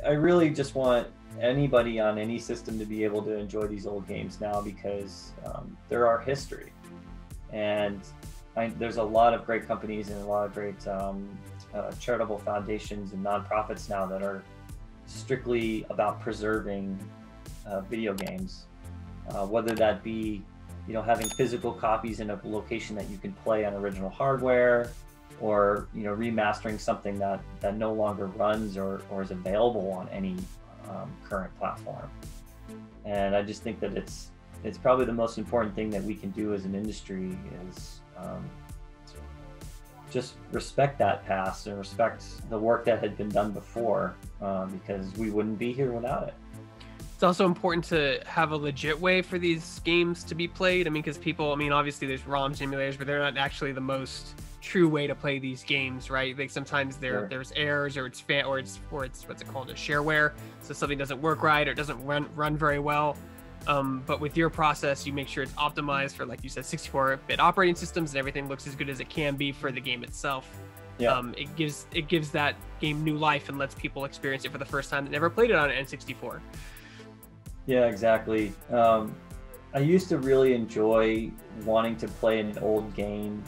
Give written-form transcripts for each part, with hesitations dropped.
I really just want anybody on any system to be able to enjoy these old games now, because they're our history. And there's a lot of great companies and a lot of great charitable foundations and nonprofits now that are strictly about preserving video games, whether that be, you know, having physical copies in a location that you can play on original hardware, or, you know, remastering something that no longer runs or is available on any current platform. And I just think that it's probably the most important thing that we can do as an industry is just respect that past and respect the work that had been done before, because we wouldn't be here without it. It's also important to have a legit way for these games to be played. I mean, because people, I mean, obviously there's ROM simulators, but they're not actually the most true way to play these games, right? Like sometimes there's errors, or it's what's it called, a shareware, so something doesn't work right or it doesn't run very well. But with your process, you make sure it's optimized for, like you said, 64-bit operating systems, and everything looks as good as it can be for the game itself. Yeah. It gives that game new life and lets people experience it for the first time that never played it on an N64. Yeah, exactly. I used to really enjoy wanting to play an old game,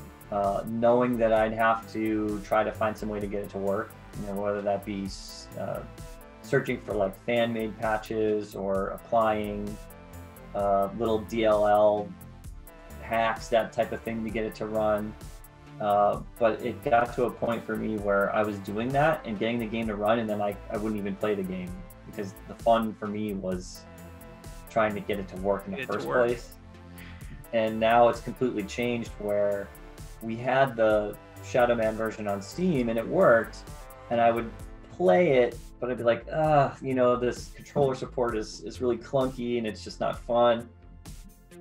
knowing that I'd have to try to find some way to get it to work, you know, whether that be searching for like fan-made patches or applying little DLL hacks, that type of thing, to get it to run. But it got to a point for me where I was doing that and getting the game to run, and then I wouldn't even play the game, because the fun for me was trying to get it to work in the first place. And now it's completely changed, where we had the Shadow Man version on Steam and it worked, and I would play it, but I'd be like, you know, this controller support is really clunky and it's just not fun.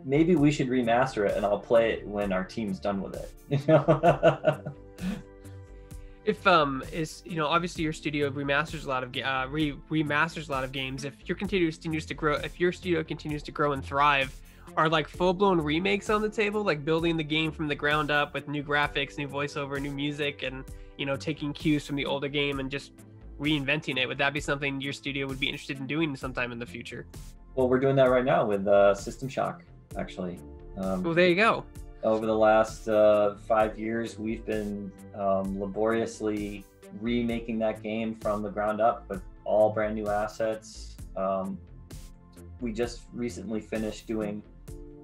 Maybe we should remaster it and I'll play it when our team's done with it. You know? If you know, obviously your studio remasters a lot of remasters a lot of games. If your studio continues to grow and thrive, are like full-blown remakes on the table, like building the game from the ground up with new graphics, new voiceover, new music, and, you know, taking cues from the older game and just reinventing it? Would that be something your studio would be interested in doing sometime in the future? Well, we're doing that right now with System Shock, actually. Well, there you go. Over the last 5 years, we've been laboriously remaking that game from the ground up with all brand new assets. We just recently finished doing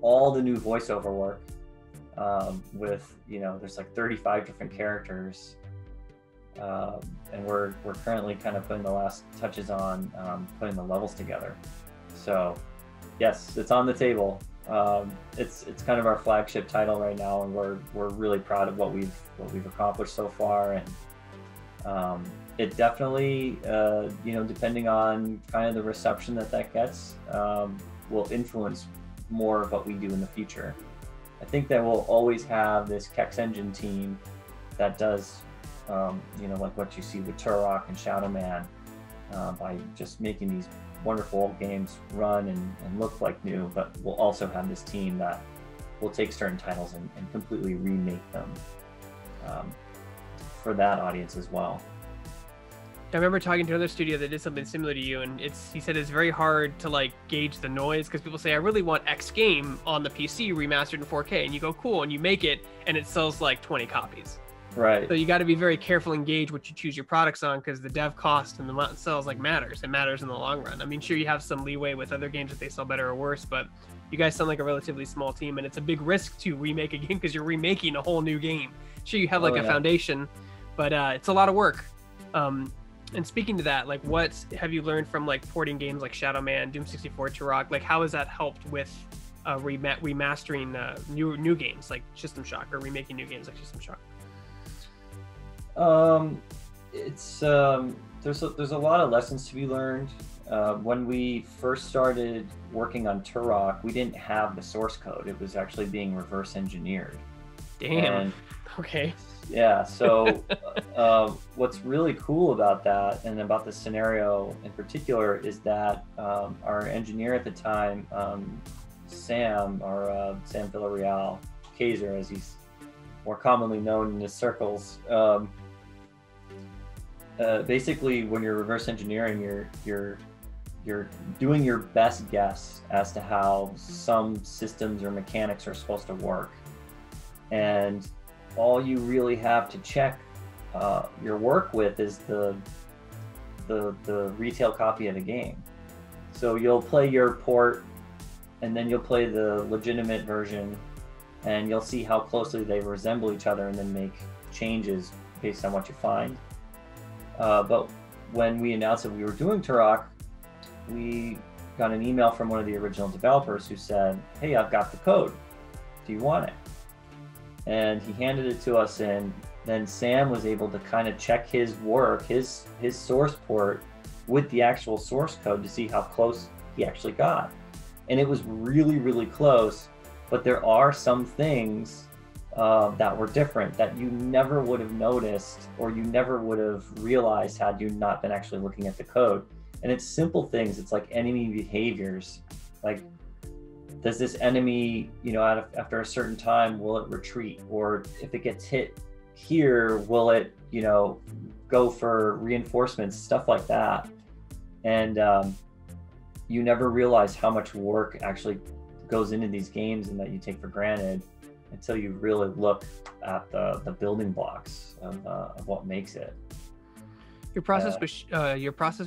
all the new voiceover work with, you know, there's like 35 different characters. And we're currently kind of putting the last touches on putting the levels together. So yes, it's on the table. It's kind of our flagship title right now, and we're really proud of what we've accomplished so far. And it definitely, you know, depending on kind of the reception that gets, will influence more of what we do in the future. I think that we'll always have this Kex Engine team that does, you know, like what you see with Turok and Shadow Man, by just making these wonderful old games run and look like new. But we'll also have this team that will take certain titles and completely remake them for that audience as well. I remember talking to another studio that did something similar to you, and he said it's very hard to like gauge the noise, because people say, I really want X game on the PC remastered in 4K, and you go, cool, and you make it and it sells like 20 copies. Right. So you got to be very careful and gauge what you choose your products on, because the dev cost and the amount it sells matters. It matters in the long run. I mean, sure, you have some leeway with other games if they sell better or worse, but you guys sound like a relatively small team, and it's a big risk to remake a game because you're remaking a whole new game. Sure, you have like a foundation, but it's a lot of work. And speaking to that, like, what have you learned from like porting games like Shadow Man, Doom 64, Turok? Like, how has that helped with remastering new games like System Shock, or remaking new games like System Shock? It's there's a lot of lessons to be learned. When we first started working on Turok, we didn't have the source code. It was actually being reverse engineered. Damn. And, okay. Yeah. So what's really cool about that, and about this scenario in particular, is that our engineer at the time, Sam Villarreal, Kaiser, as he's more commonly known in his circles, basically when you're reverse engineering, you're doing your best guess as to how some systems or mechanics are supposed to work, and all you really have to check your work with is the retail copy of the game. So you'll play your port, and then you'll play the legitimate version, and you'll see how closely they resemble each other, and then make changes based on what you find. But when we announced that we were doing Turok, we got an email from one of the original developers who said, "Hey, I've got the code. Do you want it?" And he handed it to us, and then Sam was able to kind of check his work, his source port with the actual source code to see how close he actually got. And it was really, really close, but there are some things that were different that you never would have noticed, or you never would have realized had you not been actually looking at the code. And it's simple things. It's like enemy behaviors. Like, does this enemy, after a certain time, will it retreat? Or if it gets hit here, will it, go for reinforcements, stuff like that. And you never realize how much work actually goes into these games and that you take for granted until you really look at the building blocks of what makes it. Your process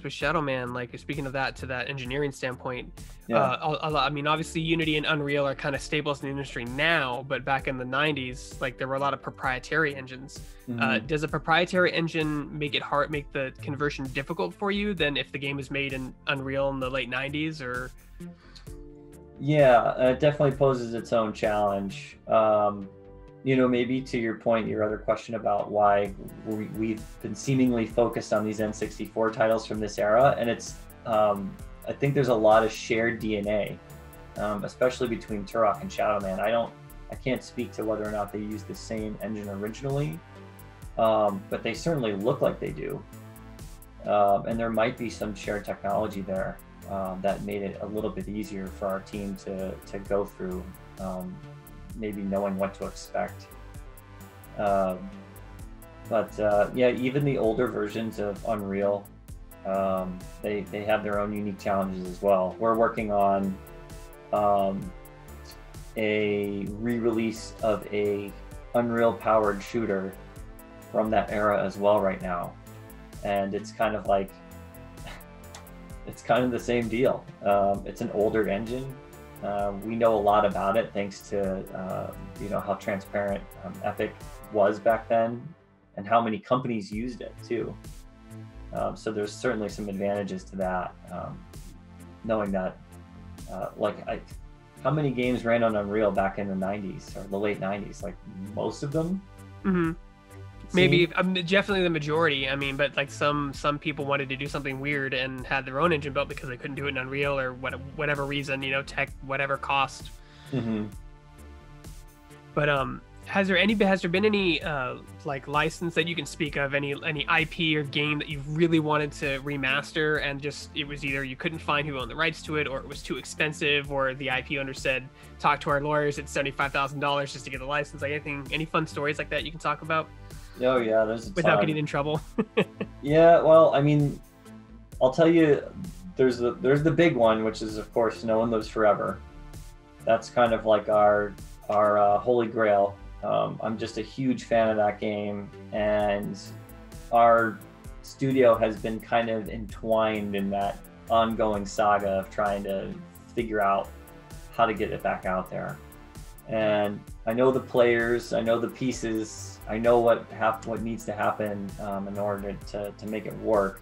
with Shadow Man, like speaking of that, to that engineering standpoint, Yeah. I mean, obviously Unity and Unreal are kind of staples in the industry now, but back in the 90s, like there were a lot of proprietary engines. Mhm. Does a proprietary engine make the conversion difficult for you than if the game is made in Unreal in the late 90s? Or Yeah, it definitely poses its own challenge. Maybe to your point, your other question about why we've been seemingly focused on these N64 titles from this era, and it's, I think there's a lot of shared DNA, especially between Turok and Shadow Man. I can't speak to whether or not they use the same engine originally, but they certainly look like they do. And there might be some shared technology there that made it a little bit easier for our team to go through, maybe knowing what to expect. Yeah, even the older versions of Unreal, they have their own unique challenges as well. We're working on a re-release of a Unreal powered shooter from that era as well right now, and it's kind of like it's kind of the same deal. It's an older engine. We know a lot about it thanks to how transparent Epic was back then, and how many companies used it too. So there's certainly some advantages to that, knowing that how many games ran on Unreal back in the 90s or the late 90s? Like most of them. Mm-hmm. Maybe definitely the majority. I mean, but like some people wanted to do something weird and had their own engine built because they couldn't do it in Unreal or whatever reason, tech, whatever cost. Mm-hmm. But has there been any like license that you can speak of, any IP or game that you really wanted to remaster and just it was either you couldn't find who owned the rights to it, or it was too expensive, or the IP owner said, talk to our lawyers, it's $75,000 just to get the license? Like any fun stories like that you can talk about? Oh yeah, there's a ton. Without getting in trouble. Yeah, well, I mean, I'll tell you, there's the big one, which is of course No One Lives Forever. That's kind of like our holy grail. I'm just a huge fan of that game, and our studio has been kind of entwined in that ongoing saga of trying to figure out how to get it back out there. And I know the players, I know the pieces, I know what needs to happen in order to make it work.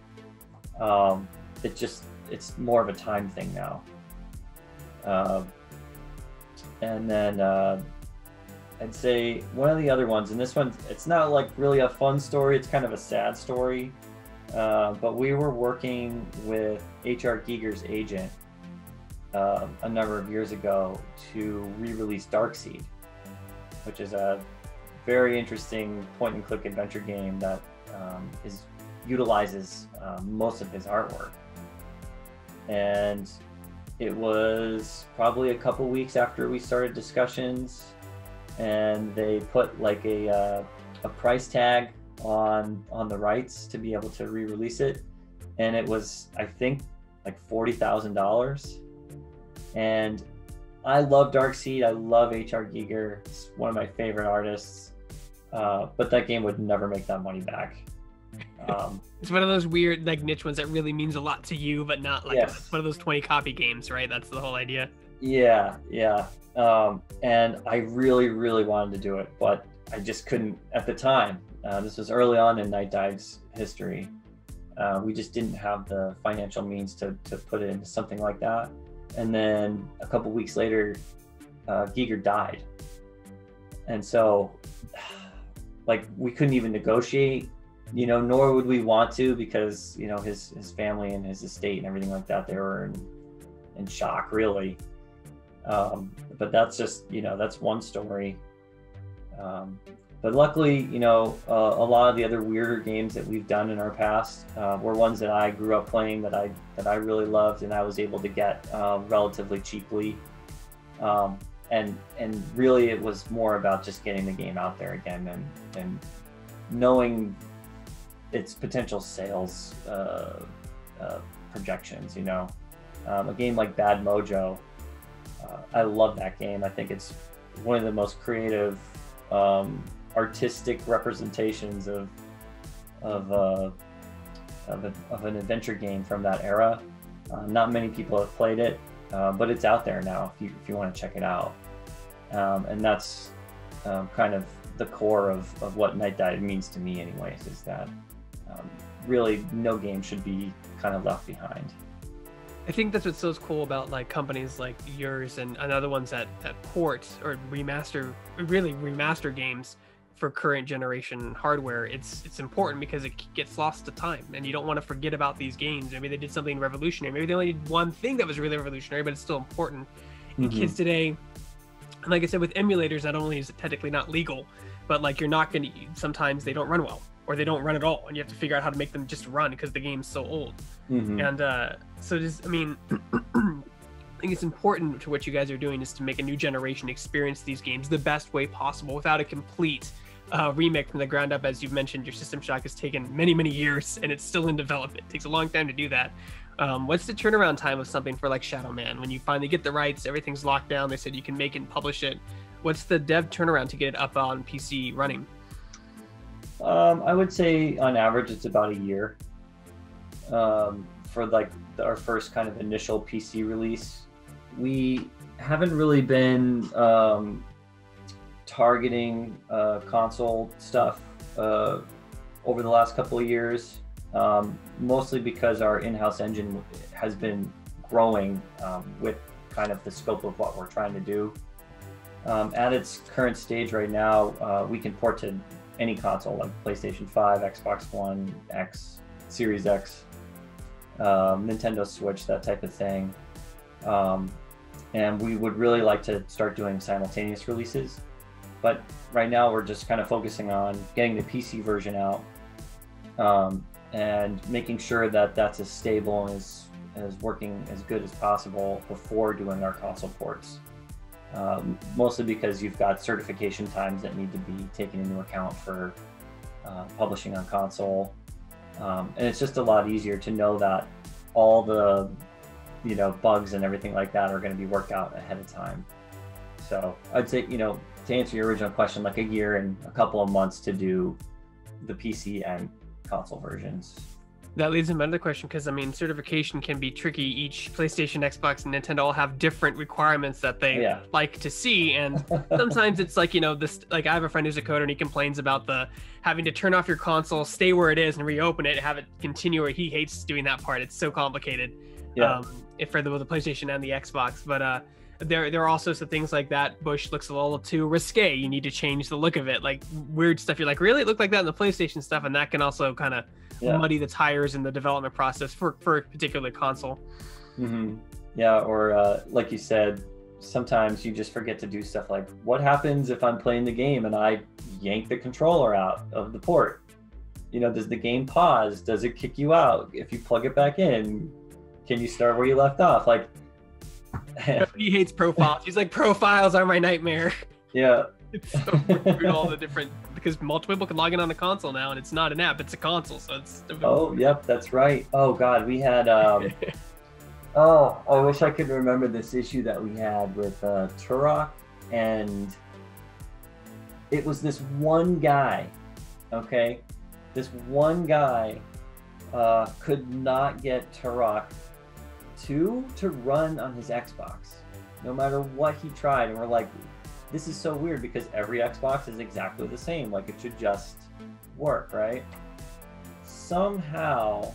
It's more of a time thing now. And then I'd say one of the other ones, and this one, it's not like really a fun story, it's kind of a sad story. But we were working with H.R. Giger's agent a number of years ago to re-release Darkseid, which is a very interesting point-and-click adventure game that utilizes most of his artwork. And it was probably a couple weeks after we started discussions, and they put like a price tag on the rights to be able to re-release it, and it was, I think, like $40,000. And I love Darkseid, I love H.R. Giger, it's one of my favorite artists, but that game would never make that money back. It's one of those weird like niche ones that really means a lot to you, but not like yes. one of those 20 copy games, right? That's the whole idea. Yeah. And I really, really wanted to do it, but I just couldn't at the time. This was early on in Nightdive's history. We just didn't have the financial means to put it into something like that. And then a couple weeks later, Giger died. And so, like, we couldn't even negotiate, nor would we want to, because, his family and his estate and everything like that, they were in shock, really. But that's just, that's one story. But luckily, a lot of the other weirder games that we've done in our past were ones that I grew up playing that I really loved, and I was able to get relatively cheaply. And really, it was more about just getting the game out there again and knowing its potential sales projections. A game like Bad Mojo, I love that game. I think it's one of the most creative artistic representations of an adventure game from that era. Not many people have played it, but it's out there now if you want to check it out. And that's kind of the core of what Nightdive means to me anyways, is that really no game should be kind of left behind. I think that's what's so cool about like companies like yours and other ones that port or remaster games for current generation hardware. It's important because it gets lost to time, and you don't want to forget about these games. Maybe they did something revolutionary. Maybe they only did one thing that was really revolutionary, but it's still important. And kids today, like I said, with emulators, not only is it technically not legal, but like you're not going to, sometimes they don't run well, or they don't run at all, and you have to figure out how to make them just run because the game's so old. And so just, I mean, I think it's important to what you guys are doing is to make a new generation experience these games the best way possible without a complete remake from the ground up. As you've mentioned, your System Shock has taken many, many years, and it's still in development. It takes a long time to do that. What's the turnaround time of something for like Shadow Man? When you finally get the rights, everything's locked down, they said you can make it and publish it. What's the dev turnaround to get it up on PC running? I would say on average it's about a year for like our first kind of initial PC release. We haven't really been targeting console stuff over the last couple of years, mostly because our in-house engine has been growing with kind of the scope of what we're trying to do. At its current stage right now, we can port to any console like PlayStation 5, Xbox One, X, Series X, Nintendo Switch, that type of thing. And we would really like to start doing simultaneous releases. But right now we're just kind of focusing on getting the PC version out and making sure that that's as stable and as working as good as possible before doing our console ports. Mostly because you've got certification times that need to be taken into account for publishing on console. And it's just a lot easier to know that all the bugs and everything like that are going to be worked out ahead of time. So I'd say, to answer your original question, like a year and a couple of months to do the PC and console versions. That leads into another question, because I mean, certification can be tricky. Each PlayStation, Xbox, and Nintendo all have different requirements that they like to see, and sometimes it's like this. Like I have a friend who's a coder, and he complains about the having to turn off your console, stay where it is, and reopen it, have it continue. Or he hates doing that part. It's so complicated. For the PlayStation and the Xbox, but there are also some things like that. Bush looks a little too risque. You need to change the look of it, like weird stuff. You're like, really? It looked like that in the PlayStation stuff, and that can also kind of muddy the tires in the development process for a particular console. Yeah, or like you said, sometimes you just forget to do stuff like, what happens if I'm playing the game and I yank the controller out of the port? Does the game pause? Does it kick you out? If you plug it back in, can you start where you left off? Like, he hates profiles. He's like, profiles are my nightmare. Yeah. It's so weird, all the different because multiple people can log in on a console now, and it's not an app, it's a console, so it's... Oh, yep, that's right. Oh, God, we had... oh, I wish I could remember this issue that we had with Turok, and it was this one guy, okay? This one guy could not get Turok 2 to run on his Xbox, no matter what he tried. And we're like, this is so weird because every Xbox is exactly the same. Like, it should just work, right? Somehow,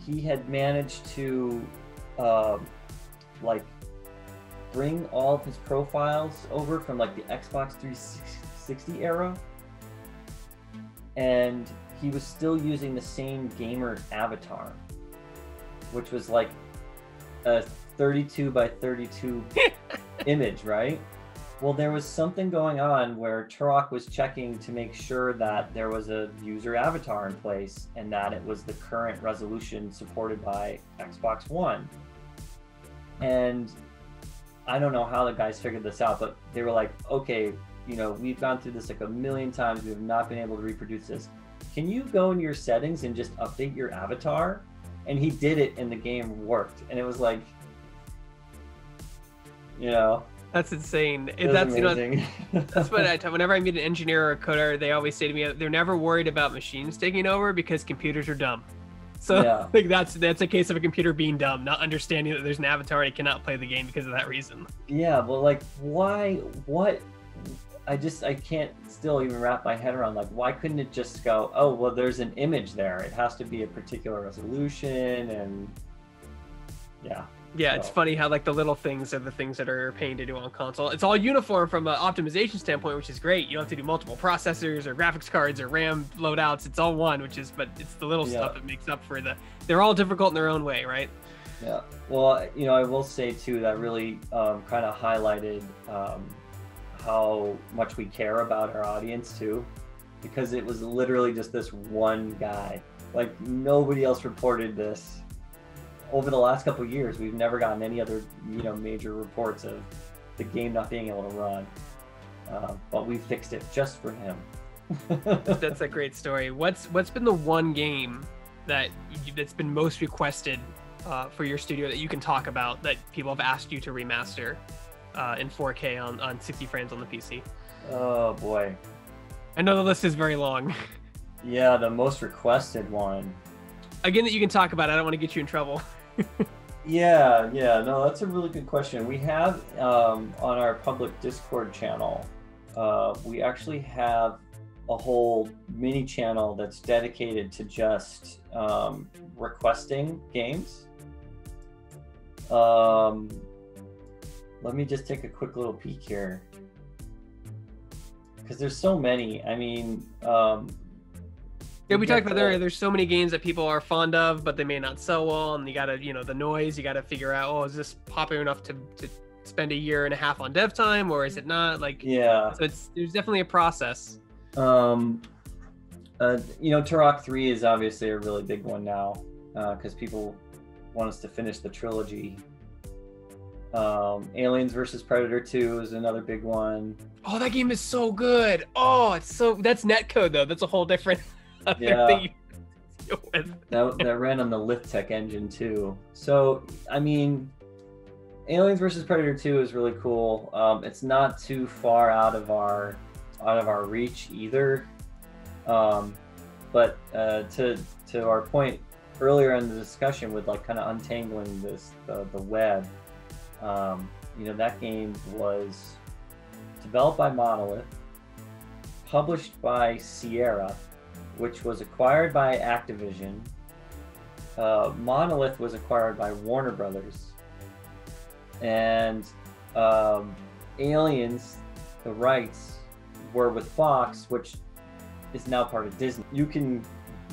he had managed to, like, bring all of his profiles over from, like, the Xbox 360 era. And he was still using the same gamer avatar, which was, like, a 32 by 32 image, right? Well, there was something going on where Turok was checking to make sure that there was a user avatar in place and that it was the current resolution supported by Xbox One. And I don't know how the guys figured this out, but they were like, okay, you know, we've gone through this like a million times. We have not been able to reproduce this. Can you go in your settings and just update your avatar? And he did it and the game worked. And it was like, you know, that's insane. That's you know, amazing. that's what I tell. Whenever I meet an engineer or a coder, they always say to me, they're never worried about machines taking over because computers are dumb. So Yeah. like that's a case of a computer being dumb, not understanding that there's an avatar and it cannot play the game because of that reason. Yeah, well, like, why, what, I can't still even wrap my head around, like, why couldn't it just go, oh, well, there's an image there. It has to be a particular resolution, and yeah. Yeah, it's funny how like the little things are the things that are a pain to do on console. It's all uniform from an optimization standpoint, which is great. You don't have to do multiple processors or graphics cards or RAM loadouts. It's all one, but it's the little stuff that makes up for they're all difficult in their own way, right? Yeah. Well, you know, I will say too, that really kind of highlighted how much we care about our audience too, because it was literally just this one guy. Like, nobody else reported this. Over the last couple of years, we've never gotten any other, you know, major reports of the game not being able to run. But we fixed it just for him. That's a great story. What's been the one game that's been most requested for your studio that you can talk about that people have asked you to remaster in 4K on 60 frames on the PC? Oh boy. I know the list is very long. Yeah, the most requested one. Again, that you can talk about. I don't want to get you in trouble. Yeah, no, that's a really good question. We have on our public Discord channel, we actually have a whole mini channel that's dedicated to just requesting games. Let me just take a quick little peek here, because there's so many. I mean, yeah, we talked about there's so many games that people are fond of, but they may not sell well, and you gotta, you know, the noise, you gotta figure out, oh, is this popular enough to spend a year and a half on dev time, or is it not? Like, yeah. So there's definitely a process. You know, Turok 3 is obviously a really big one now, because people want us to finish the trilogy. Aliens vs. Predator 2 is another big one. Oh, that game is so good. Oh, that's netcode though. That's a whole different thing you deal with. that ran on the Lithtech engine too. So, I mean, Aliens vs. Predator 2 is really cool. It's not too far out of our reach either. But to our point earlier in the discussion with like kind of untangling the web, you know, that game was developed by Monolith, published by Sierra, which was acquired by Activision. Monolith was acquired by Warner Brothers, and Aliens, the rights were with Fox, which is now part of Disney. You can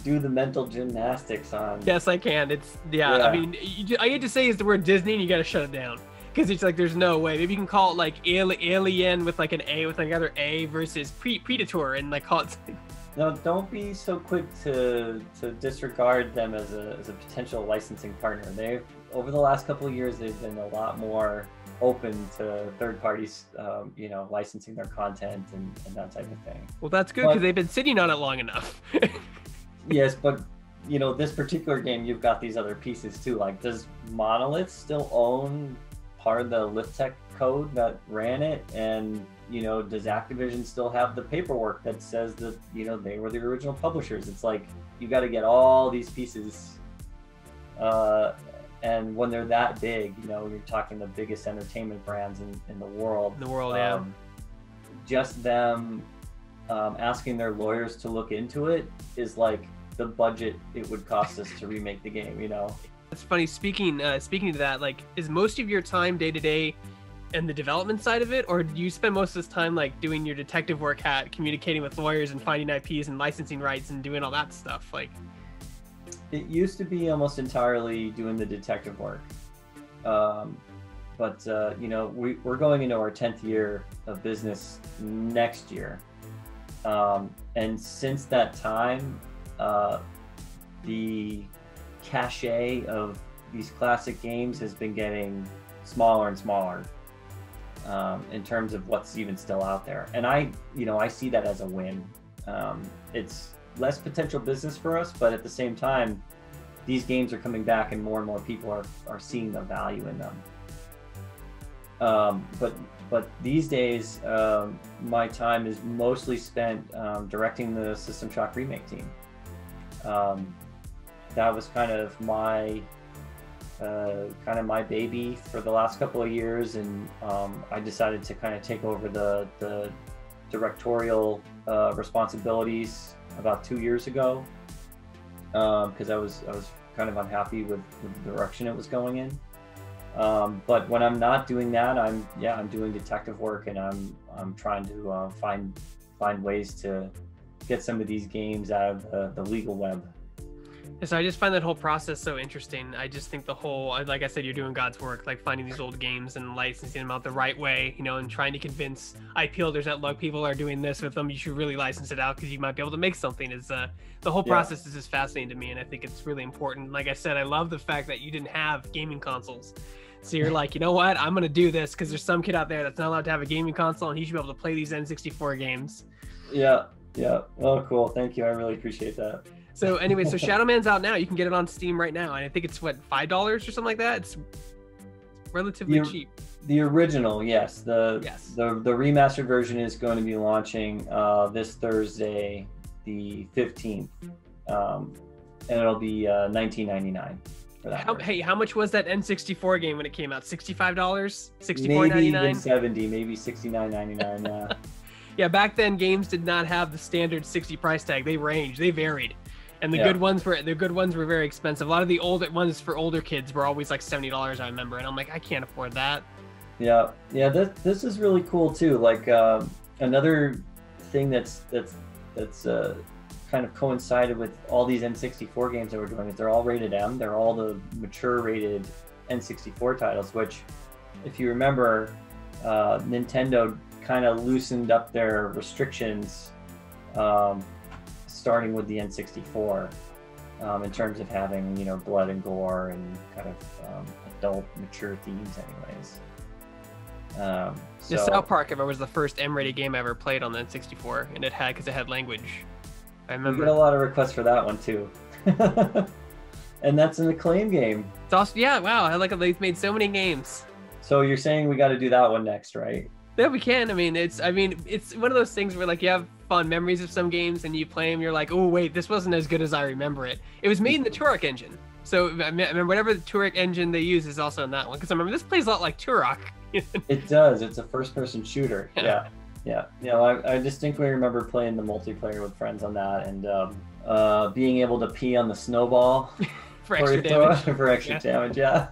do the mental gymnastics on. Yes, I can. I mean, I get to say is the word Disney, and you got to shut it down. Because it's like, there's no way. Maybe you can call it like Alien with like an A with another A versus Predator, and like call it. No, don't be so quick to disregard them as a potential licensing partner. They've over the last couple of years, they've been a lot more open to third parties, you know, licensing their content and that type of thing. Well, that's good because they've been sitting on it long enough. Yes, but you know, this particular game, you've got these other pieces too. Like, does Monolith still own part of the LiftTech code that ran it? And you know, does Activision still have the paperwork that says that, you know, they were the original publishers? It's like, you got to get all these pieces. And when they're that big, you know, you're talking the biggest entertainment brands in the world. Yeah. Just them asking their lawyers to look into it is like the budget it would cost us to remake the game, you know? It's funny, speaking to that, like, is most of your time day to day and the development side of it, or do you spend most of this time like doing your detective work hat, communicating with lawyers and finding IPs and licensing rights and doing all that stuff? Like, it used to be almost entirely doing the detective work, but you know, we're going into our 10th year of business next year, and since that time, the cachet of these classic games has been getting smaller and smaller. In terms of what's even still out there. And I see that as a win. It's less potential business for us, but at the same time, these games are coming back and more people are seeing the value in them. But these days, my time is mostly spent directing the System Shock Remake team. That was kind of my baby for the last couple of years, and I decided to kind of take over the directorial responsibilities about 2 years ago, because I was kind of unhappy with the direction it was going in. But when I'm not doing that, I'm doing detective work, and I'm trying to find ways to get some of these games out of the legal web. So I just find that whole process so interesting. I just think the whole, like I said, you're doing God's work, like finding these old games and licensing them out the right way, you know, and trying to convince IP holders that, look, people are doing this with them, you should really license it out because you might be able to make something. Is the whole process is just fascinating to me, and I think it's really important. Like I said, I love the fact that you didn't have gaming consoles. So you're like, you know what, I'm going to do this because there's some kid out there that's not allowed to have a gaming console, and he should be able to play these N64 games. Yeah. Oh, cool. Thank you. I really appreciate that. So anyway, so Shadow Man's out now. You can get it on Steam right now, and I think it's what, $5 or something like that. It's relatively cheap. The original, yes. The remastered version is going to be launching this Thursday, the 15th, and it'll be $19.99 for that. Hey, how much was that N64 game when it came out? $65? $64.99? Maybe even $70, maybe $69.99. Yeah. Yeah, back then games did not have the standard 60 price tag. They ranged, they varied. And the good ones were very expensive. A lot of the older ones for older kids were always like $70, I remember. And I'm like, I can't afford that. Yeah. This is really cool too. Like another thing that's kind of coincided with all these N64 games that we're doing is they're all rated M. They're all the mature rated N64 titles, which, if you remember, Nintendo kind of loosened up their restrictions starting with the N64 in terms of having, you know, blood and gore and kind of adult mature themes anyways. The South Park ever was the first M-rated game I ever played on the N64, and it had language. I remember. We get a lot of requests for that one too. And that's an Acclaim game. It's also, yeah, wow, I like it. They've made so many games. So you're saying we got to do that one next, right? Yeah, we can. I mean, it's one of those things where, like, you have fond memories of some games and you play them, you're like, oh wait, this wasn't as good as I remember it. It was made in the Turok engine. So I mean, whatever the Turok engine they use is also in that one. Because I remember this plays a lot like Turok. It does. It's a first-person shooter. Yeah. I distinctly remember playing the multiplayer with friends on that, and being able to pee on the snowball for extra damage. For extra damage, yeah.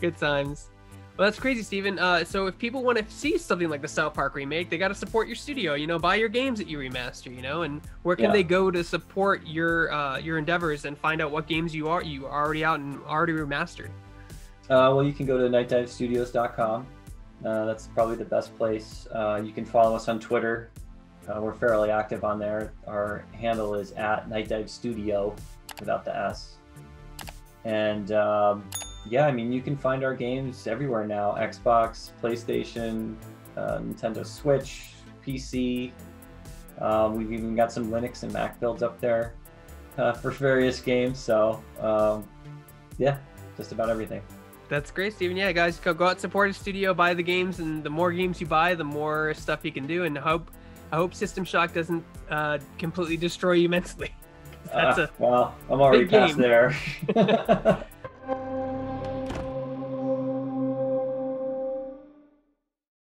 Good times. Well, that's crazy, Steven. So if people want to see something like the South Park remake, they got to support your studio. You know, buy your games that you remaster. You know, and where can they go to support your endeavors and find out what games you are already out and already remastered? Well, you can go to nightdivestudios.com. That's probably the best place. You can follow us on Twitter. We're fairly active on there. Our handle is @Nightdive Studio without the S. And yeah, I mean, you can find our games everywhere now: Xbox, PlayStation, Nintendo Switch, PC. We've even got some Linux and Mac builds up there for various games. So yeah, just about everything. That's great, Steven. Yeah, guys, go out, support his studio, buy the games, and the more games you buy, the more stuff you can do. And I hope System Shock doesn't completely destroy you mentally. That's well, I'm already past there.